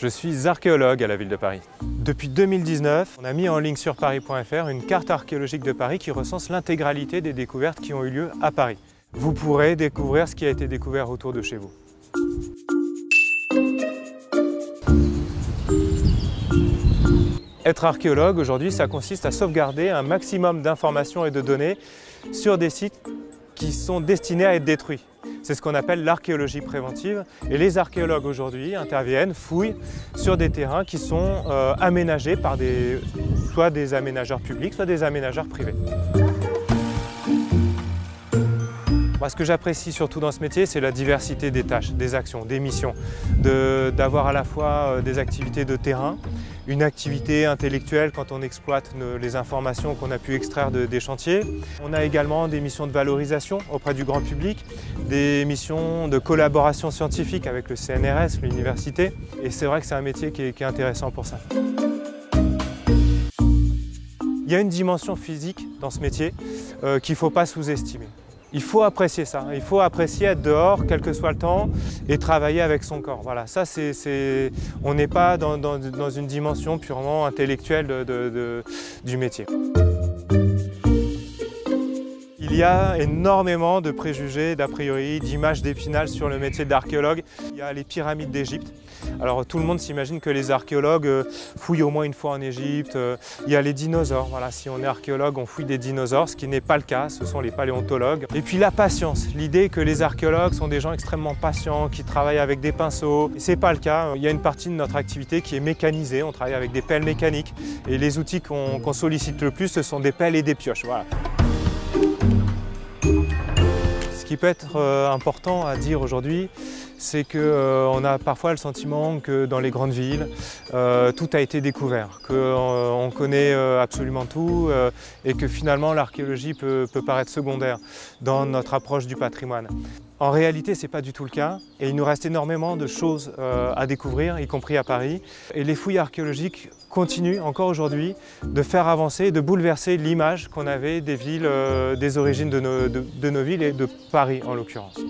Je suis archéologue à la ville de Paris. Depuis 2019, on a mis en ligne sur paris.fr une carte archéologique de Paris qui recense l'intégralité des découvertes qui ont eu lieu à Paris. Vous pourrez découvrir ce qui a été découvert autour de chez vous. Être archéologue aujourd'hui, ça consiste à sauvegarder un maximum d'informations et de données sur des sites qui sont destinés à être détruits. C'est ce qu'on appelle l'archéologie préventive. Et les archéologues aujourd'hui interviennent, fouillent sur des terrains qui sont aménagés par soit des aménageurs publics, soit des aménageurs privés. Moi, ce que j'apprécie surtout dans ce métier, c'est la diversité des tâches, des actions, des missions. D'avoir à la fois des activités de terrain, une activité intellectuelle quand on exploite les informations qu'on a pu extraire des chantiers. On a également des missions de valorisation auprès du grand public, des missions de collaboration scientifique avec le CNRS, l'université. Et c'est vrai que c'est un métier qui est intéressant pour ça. Il y a une dimension physique dans ce métier qu'il ne faut pas sous-estimer. Il faut apprécier ça, il faut apprécier être dehors, quel que soit le temps, et travailler avec son corps. Voilà, ça on n'est pas dans une dimension purement intellectuelle du métier. Il y a énormément de préjugés, d'a priori, d'images d'Épinal sur le métier d'archéologue. Il y a les pyramides d'Égypte. Alors tout le monde s'imagine que les archéologues fouillent au moins une fois en Égypte. Il y a les dinosaures. Voilà, si on est archéologue, on fouille des dinosaures, ce qui n'est pas le cas, ce sont les paléontologues. Et puis la patience, l'idée que les archéologues sont des gens extrêmement patients, qui travaillent avec des pinceaux. Ce n'est pas le cas. Il y a une partie de notre activité qui est mécanisée, on travaille avec des pelles mécaniques. Et les outils qu'on sollicite le plus, ce sont des pelles et des pioches. Voilà. Ce qui peut être important à dire aujourd'hui, c'est qu'on a parfois le sentiment que dans les grandes villes, tout a été découvert, qu'on connaît absolument tout et que finalement l'archéologie peut paraître secondaire dans notre approche du patrimoine. En réalité, ce n'est pas du tout le cas et il nous reste énormément de choses à découvrir, y compris à Paris. Et les fouilles archéologiques continuent encore aujourd'hui de faire avancer et de bouleverser l'image qu'on avait des villes, des origines de nos villes et de Paris en l'occurrence.